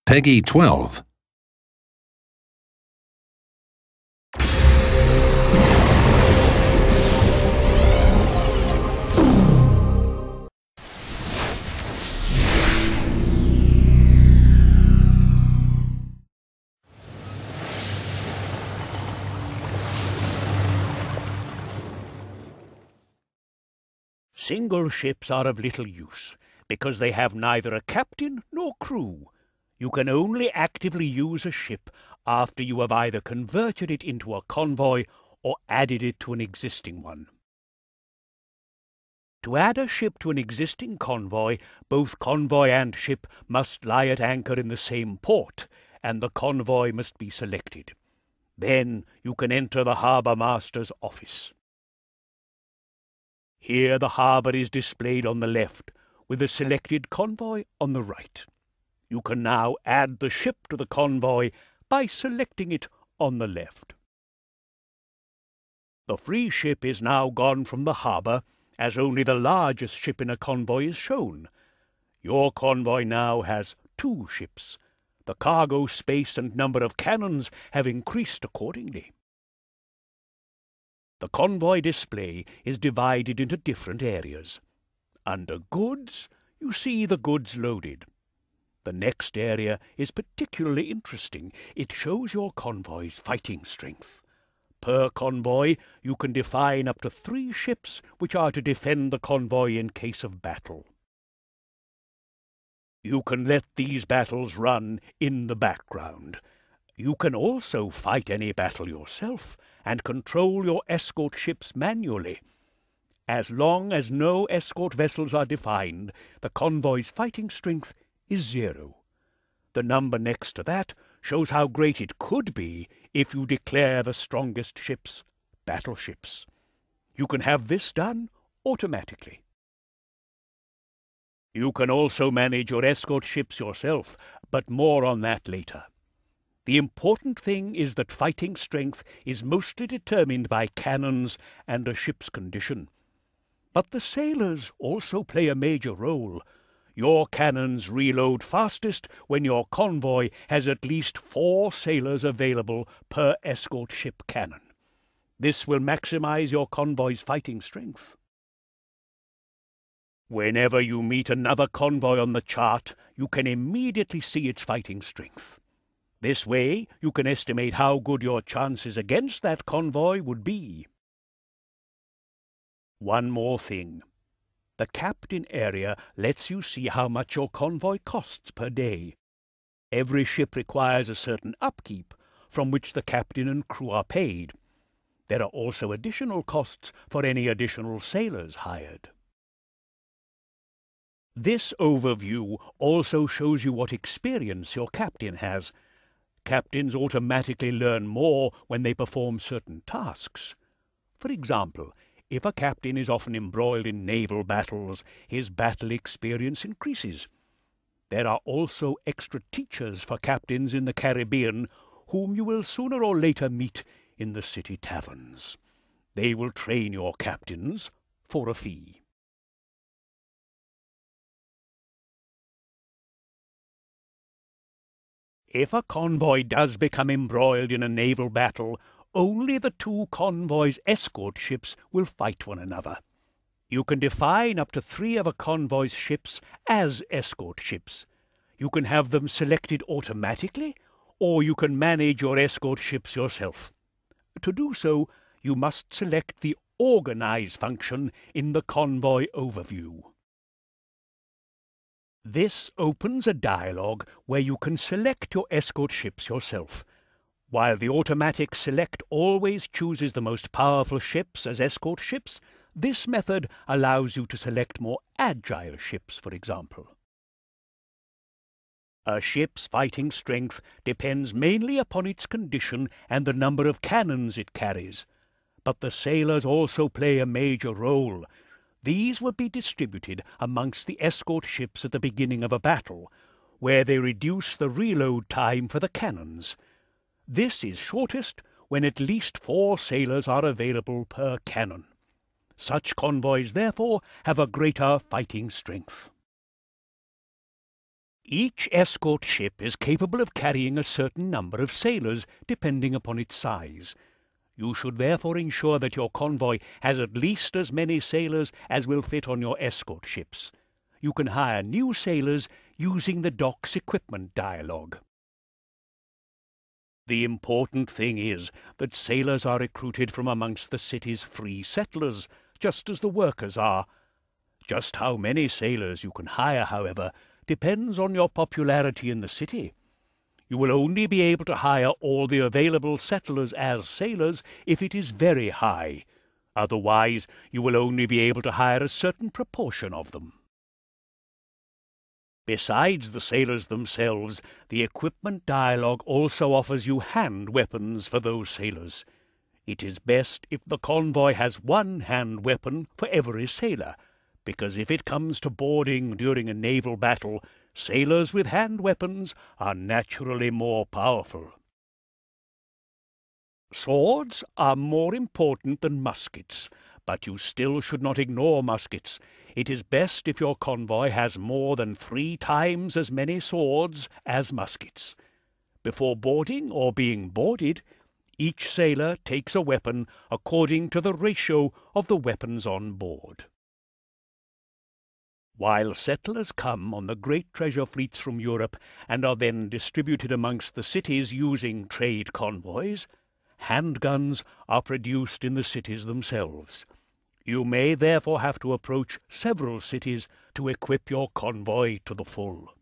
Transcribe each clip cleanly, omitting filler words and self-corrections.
Peggy 12. Single ships are of little use, because they have neither a captain nor crew. You can only actively use a ship after you have either converted it into a convoy or added it to an existing one. To add a ship to an existing convoy, both convoy and ship must lie at anchor in the same port, and the convoy must be selected. Then you can enter the harbour master's office. Here the harbour is displayed on the left, with the selected convoy on the right. You can now add the ship to the convoy by selecting it on the left. The free ship is now gone from the harbour, as only the largest ship in a convoy is shown. Your convoy now has 2 ships. The cargo space and number of cannons have increased accordingly. The convoy display is divided into different areas. Under Goods, you see the goods loaded. The next area is particularly interesting. It shows your convoy's fighting strength. Per convoy, you can define up to 3 ships which are to defend the convoy in case of battle. You can let these battles run in the background. You can also fight any battle yourself and control your escort ships manually. As long as no escort vessels are defined, the convoy's fighting strength is 0. The number next to that shows how great it could be if you declare the strongest ships battleships. You can have this done automatically. You can also manage your escort ships yourself, but more on that later. The important thing is that fighting strength is mostly determined by cannons and a ship's condition. But the sailors also play a major role. Your cannons reload fastest when your convoy has at least 4 sailors available per escort ship cannon. This will maximize your convoy's fighting strength. Whenever you meet another convoy on the chart, you can immediately see its fighting strength. This way, you can estimate how good your chances against that convoy would be. One more thing. The captain area lets you see how much your convoy costs per day. Every ship requires a certain upkeep, from which the captain and crew are paid. There are also additional costs for any additional sailors hired. This overview also shows you what experience your captain has. Captains automatically learn more when they perform certain tasks. For example, if a captain is often embroiled in naval battles, his battle experience increases. There are also extra teachers for captains in the Caribbean, whom you will sooner or later meet in the city taverns. They will train your captains for a fee. If a convoy does become embroiled in a naval battle, only the 2 convoys' escort ships will fight one another. You can define up to 3 of a convoy's ships as escort ships. You can have them selected automatically, or you can manage your escort ships yourself. To do so, you must select the Organize function in the convoy overview. This opens a dialog where you can select your escort ships yourself. While the automatic select always chooses the most powerful ships as escort ships, this method allows you to select more agile ships, for example. A ship's fighting strength depends mainly upon its condition and the number of cannons it carries. But the sailors also play a major role. These will be distributed amongst the escort ships at the beginning of a battle, where they reduce the reload time for the cannons. This is shortest when at least 4 sailors are available per cannon. Such convoys, therefore, have a greater fighting strength. Each escort ship is capable of carrying a certain number of sailors, depending upon its size. You should therefore ensure that your convoy has at least as many sailors as will fit on your escort ships. You can hire new sailors using the dock's equipment dialogue. The important thing is that sailors are recruited from amongst the city's free settlers, just as the workers are. Just how many sailors you can hire, however, depends on your popularity in the city. You will only be able to hire all the available settlers as sailors if it is very high. Otherwise, you will only be able to hire a certain proportion of them. Besides the sailors themselves, the equipment dialogue also offers you hand weapons for those sailors. It is best if the convoy has one hand weapon for every sailor, because if it comes to boarding during a naval battle, sailors with hand weapons are naturally more powerful. Swords are more important than muskets, but you still should not ignore muskets. It is best if your convoy has more than 3 times as many swords as muskets. Before boarding or being boarded, each sailor takes a weapon according to the ratio of the weapons on board. While settlers come on the great treasure fleets from Europe and are then distributed amongst the cities using trade convoys, handguns are produced in the cities themselves. You may therefore have to approach several cities to equip your convoy to the full.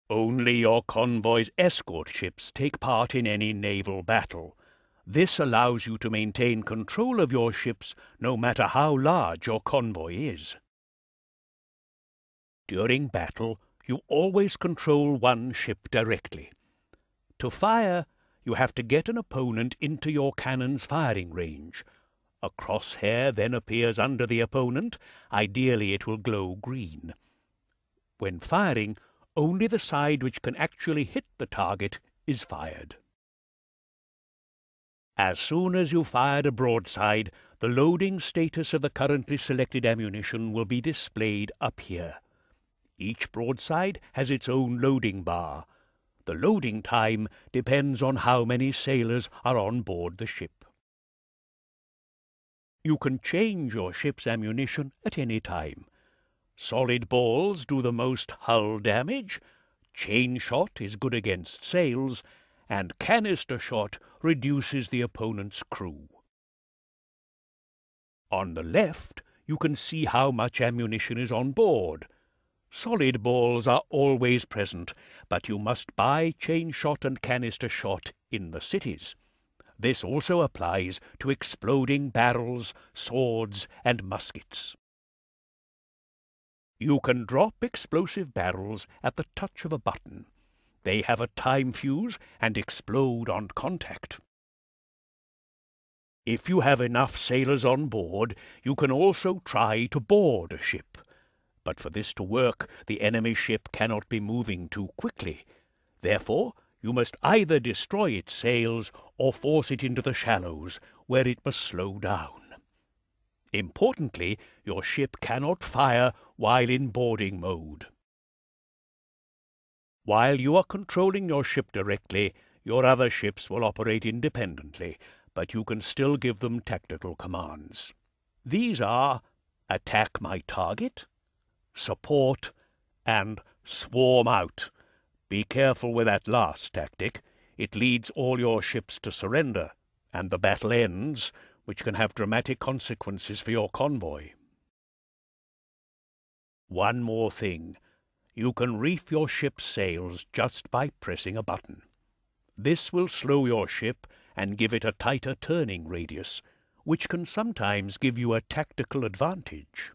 Only your convoy's escort ships take part in any naval battle. This allows you to maintain control of your ships no matter how large your convoy is. During battle, you always control one ship directly. To fire, you have to get an opponent into your cannon's firing range. A crosshair then appears under the opponent. Ideally, it will glow green. When firing, only the side which can actually hit the target is fired. As soon as you fired a broadside, the loading status of the currently selected ammunition will be displayed up here. Each broadside has its own loading bar. The loading time depends on how many sailors are on board the ship. You can change your ship's ammunition at any time. Solid balls do the most hull damage, chain shot is good against sails, and canister shot reduces the opponent's crew. On the left, you can see how much ammunition is on board. Solid balls are always present, but you must buy chain shot and canister shot in the cities. This also applies to exploding barrels, swords, and muskets. You can drop explosive barrels at the touch of a button. They have a time fuse and explode on contact. If you have enough sailors on board, you can also try to board a ship. But for this to work, the enemy ship cannot be moving too quickly. Therefore, you must either destroy its sails or force it into the shallows, where it must slow down. Importantly, your ship cannot fire while in boarding mode. While you are controlling your ship directly, your other ships will operate independently, but you can still give them tactical commands. These are attack my target, support, and swarm out. Be careful with that last tactic. It leads all your ships to surrender, and the battle ends, which can have dramatic consequences for your convoy. One more thing. You can reef your ship's sails just by pressing a button. This will slow your ship and give it a tighter turning radius, which can sometimes give you a tactical advantage.